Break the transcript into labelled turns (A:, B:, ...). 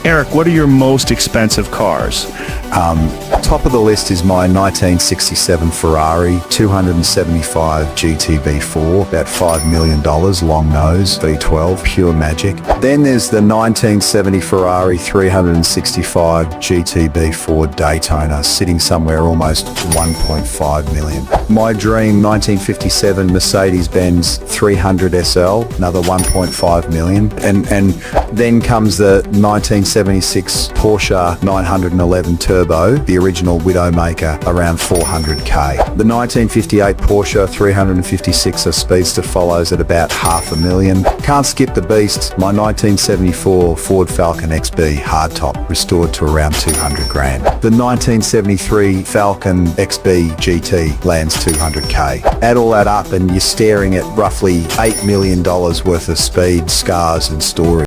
A: Eric, what are your most expensive cars?
B: Top of the list is my 1967 Ferrari 275 GTB4, about $5 million, long nose, V12, pure magic. Then there's the 1970 Ferrari 365 GTB4 Daytona, sitting somewhere almost 1.5 million. My dream 1957 Mercedes-Benz 300 SL, another 1.5 million. And then comes the 1976 Porsche 911 Turbo, the original Widowmaker, around 400k. The 1958 Porsche 356 Speedster follows at about $500,000. Can't skip the beast, my 1974 Ford Falcon XB hardtop, restored to around 200 grand. The 1973 Falcon XB GT lands 200k. Add all that up and you're staring at roughly $8 million worth of speed, scars and storage.